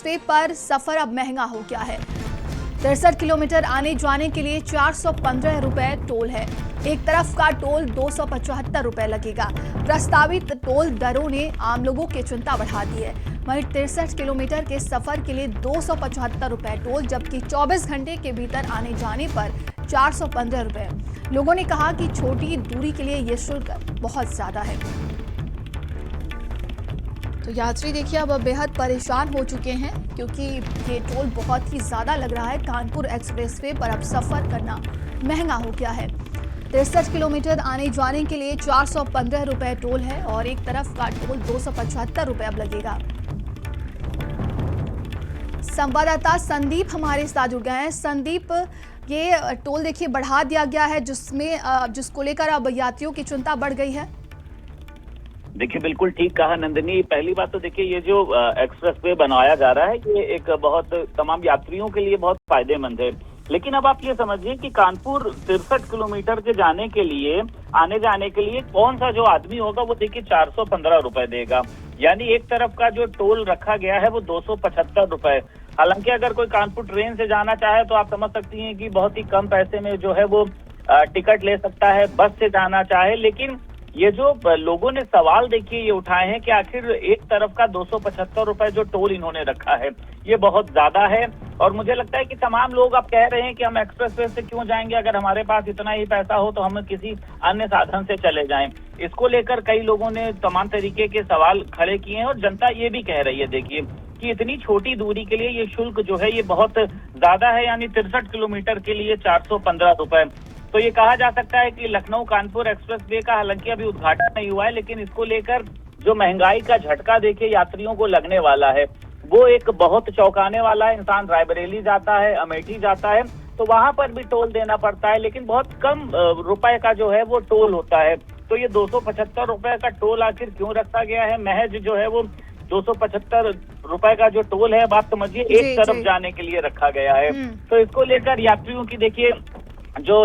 Expressway पर सफर अब महंगा हो गया है। 63 किलोमीटर आने जाने के लिए 415 रुपए टोल है। एक तरफ का टोल 275 रुपए लगेगा। प्रस्तावित टोल दरों ने आम लोगों की चिंता बढ़ा दी है। वहीं 63 किलोमीटर के सफर के लिए 275 रुपए टोल, जबकि 24 घंटे के भीतर आने जाने पर 415 रुपए। लोगों ने कहा कि छोटी दूरी के लिए ये शुल्क बहुत ज्यादा है। तो यात्री देखिए अब बेहद परेशान हो चुके हैं, क्योंकि ये टोल बहुत ही ज्यादा लग रहा है। कानपुर एक्सप्रेसवे पर अब सफर करना महंगा हो गया है। 63 किलोमीटर आने जाने के लिए 415 रुपए टोल है और एक तरफ का टोल 275 रुपए अब लगेगा। संवाददाता संदीप हमारे साथ जुड़ गए हैं। संदीप, ये टोल देखिए बढ़ा दिया गया है, जिसको लेकर अब यात्रियों की चिंता बढ़ गई है। देखिए, बिल्कुल ठीक कहा नंदिनी। पहली बात तो देखिए, ये जो एक्सप्रेसवे बनाया जा रहा है ये एक बहुत तमाम यात्रियों के लिए बहुत फायदेमंद है। लेकिन अब आप ये समझिए कि कानपुर 63 किलोमीटर के जाने के लिए, आने जाने के लिए कौन सा जो आदमी होगा वो देखिए 415 रुपए देगा। यानी एक तरफ का जो टोल रखा गया है वो 275 रुपए। हालांकि अगर कोई कानपुर ट्रेन से जाना चाहे तो आप समझ सकती हैं कि बहुत ही कम पैसे में जो है वो टिकट ले सकता है। बस से जाना चाहे, लेकिन ये जो लोगों ने सवाल देखिए ये उठाए हैं कि आखिर एक तरफ का 275 रुपए जो टोल इन्होंने रखा है ये बहुत ज्यादा है। और मुझे लगता है कि तमाम लोग अब कह रहे हैं कि हम एक्सप्रेसवे से क्यों जाएंगे, अगर हमारे पास इतना ही पैसा हो तो हम किसी अन्य साधन से चले जाएं। इसको लेकर कई लोगों ने तमाम तरीके के सवाल खड़े किए हैं और जनता ये भी कह रही है देखिए कि इतनी छोटी दूरी के लिए ये शुल्क जो है ये बहुत ज्यादा है। यानी 63 किलोमीटर के लिए 415 रुपए। तो ये कहा जा सकता है कि लखनऊ कानपुर एक्सप्रेसवे का हालांकि अभी उद्घाटन नहीं हुआ है, लेकिन इसको लेकर जो महंगाई का झटका देखिए यात्रियों को लगने वाला है वो एक बहुत चौंकाने वाला है। इंसान रायबरेली जाता है, अमेठी जाता है तो वहां पर भी टोल देना पड़ता है, लेकिन बहुत कम रुपए का जो है वो टोल होता है। तो ये 275 रुपए का टोल आखिर क्यों रखा गया है? महज जो है वो 275 रुपए का जो टोल है, बात समझिए एक तरफ जाने के लिए रखा गया है। तो इसको लेकर यात्रियों की देखिए जो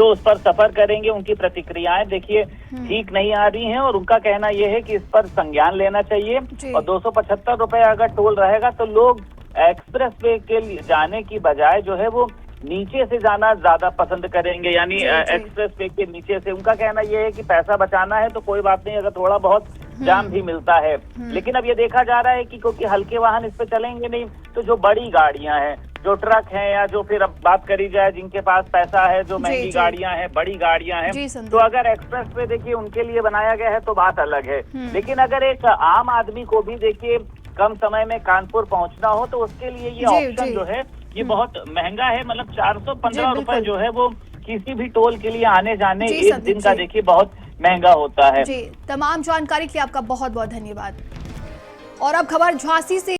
उस पर सफर करेंगे उनकी प्रतिक्रियाएं देखिए ठीक नहीं आ रही हैं और उनका कहना यह है कि इस पर संज्ञान लेना चाहिए। और 275 रुपए अगर टोल रहेगा तो लोग एक्सप्रेसवे के लिए जाने की बजाय जो है वो नीचे से जाना ज्यादा पसंद करेंगे। यानी एक्सप्रेसवे के नीचे से उनका कहना यह है कि पैसा बचाना है तो कोई बात नहीं, अगर थोड़ा बहुत जाम भी मिलता है। लेकिन अब ये देखा जा रहा है कि क्योंकि हल्के वाहन इस पे चलेंगे नहीं, तो जो बड़ी गाड़ियां हैं, जो ट्रक हैं, या जो फिर अब बात करी जाए जिनके पास पैसा है, जो महंगी गाड़ियां हैं, बड़ी गाड़ियां हैं, तो अगर एक्सप्रेस पे देखिए उनके लिए बनाया गया है तो बात अलग है। लेकिन अगर एक आम आदमी को भी देखिए कम समय में कानपुर पहुंचना हो तो उसके लिए ये ऑप्शन जो है ये बहुत महंगा है। मतलब 415 रुपए जो है वो किसी भी टोल के लिए आने जाने एक दिन का देखिए बहुत महंगा होता है। जी, तमाम जानकारी के लिए आपका बहुत बहुत धन्यवाद। और अब खबर झांसी से।